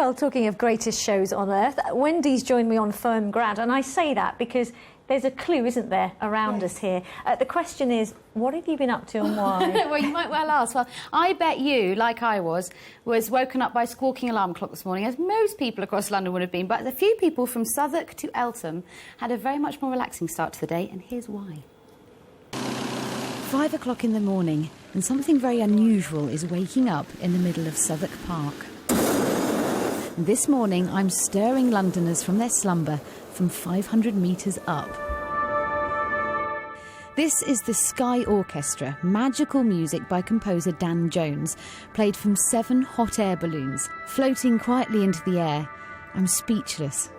Well, talking of greatest shows on earth, Wendy's joined me on firm ground, and I say that because there's a clue, isn't there, around us here. The question is, what have you been up to and why? Well, you might well ask. Well, I bet you, like I was woken up by a squawking alarm clock this morning, as most people across London would have been, but a few people from Southwark to Eltham had a very much more relaxing start to the day, and here's why. 5 o'clock in the morning, and something very unusual is waking up in the middle of Southwark Park. This morning, I'm stirring Londoners from their slumber from 500 metres up. This is the Sky Orchestra, magical music by composer Dan Jones, played from 7 hot air balloons, floating quietly into the air. I'm speechless.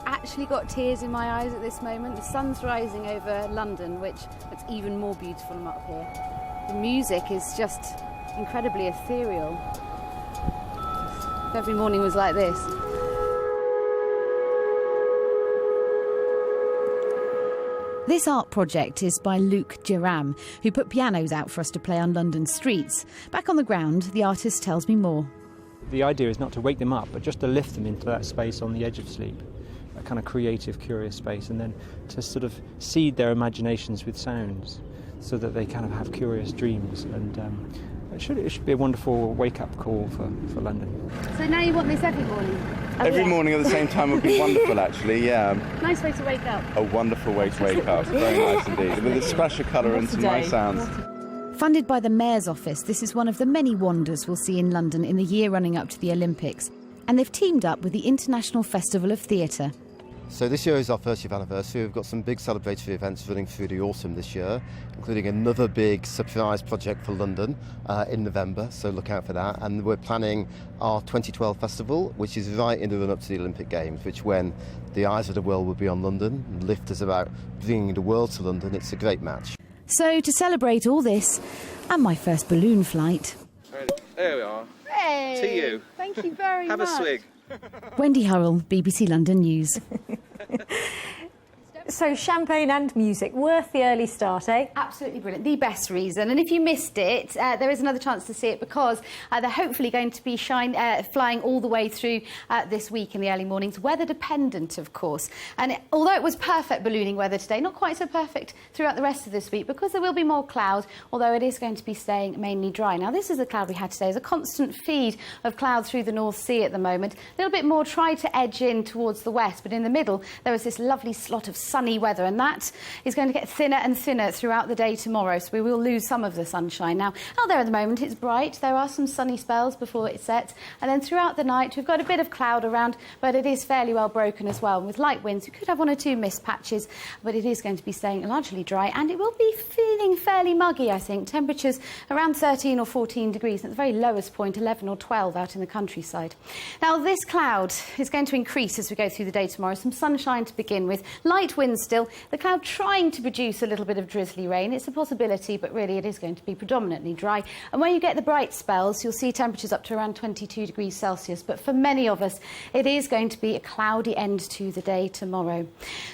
Actually got tears in my eyes at this moment. The sun's rising over London, which looks even more beautiful from up here. The music is just incredibly ethereal. If every morning was like this. This art project is by Luke Giram, who put pianos out for us to play on London streets. Back on the ground, the artist tells me more. The idea is not to wake them up, but just to lift them into that space on the edge of sleep. A kind of creative, curious space, and then to sort of seed their imaginations with sounds so that they kind of have curious dreams. And it should be a wonderful wake-up call for London. So now you want this every morning? Every morning at the same time would be wonderful, actually, yeah. Nice way to wake up. A wonderful way to wake up, very nice indeed, with a splash of colour and some nice sounds. Funded by the Mayor's Office, this is one of the many wonders we'll see in London in the year running up to the Olympics. And they've teamed up with the International Festival of Theatre. So this year is our 30th anniversary. We've got some big celebratory events running through the autumn this year, including another big surprise project for London in November, so look out for that. And we're planning our 2012 festival, which is right in the run-up to the Olympic Games, which when the eyes of the world will be on London, Lift is about bringing the world to London. It's a great match. So to celebrate all this, and my first balloon flight... There we are. Hey! To you. Thank you very much. Have a swig. Wendy Hurrell, BBC London News. So champagne and music, worth the early start, eh? Absolutely brilliant, the best reason. And if you missed it, there is another chance to see it because they're hopefully going to be flying all the way through this week in the early mornings, weather dependent, of course. And although it was perfect ballooning weather today, not quite so perfect throughout the rest of this week because there will be more cloud, although it is going to be staying mainly dry. Now, this is the cloud we had today. There's a constant feed of cloud through the North Sea at the moment. A little bit more tried to edge in towards the west, but in the middle, there was this lovely slot of sunny weather, and that is going to get thinner and thinner throughout the day tomorrow, so we will lose some of the sunshine. Now, out there at the moment, it's bright. There are some sunny spells before it sets, and then throughout the night, we've got a bit of cloud around, but it is fairly well broken as well. And with light winds, we could have 1 or 2 mist patches, but it is going to be staying largely dry, and it will be feeling fairly muggy, I think. Temperatures around 13 or 14 degrees, at the very lowest point, 11 or 12 out in the countryside. Now, this cloud is going to increase as we go through the day tomorrow. Some sunshine to begin with, light winds still. The cloud trying to produce a little bit of drizzly rain. It's a possibility, but really it is going to be predominantly dry. And when you get the bright spells, you'll see temperatures up to around 22 degrees Celsius. But for many of us, it is going to be a cloudy end to the day tomorrow.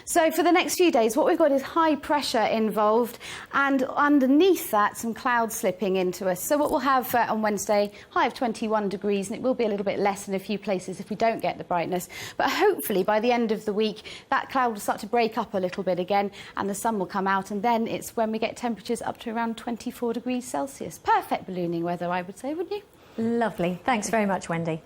So for the next few days, what we've got is high pressure involved, and underneath that, some clouds slipping into us. So what we'll have on Wednesday, high of 21 degrees, and it will be a little bit less in a few places if we don't get the brightness. But hopefully by the end of the week, that cloud will start to break up a little bit again, and the sun will come out, and then it's when we get temperatures up to around 24 degrees Celsius. Perfect ballooning weather, I would say, wouldn't you? Lovely. Thanks very much, Wendy.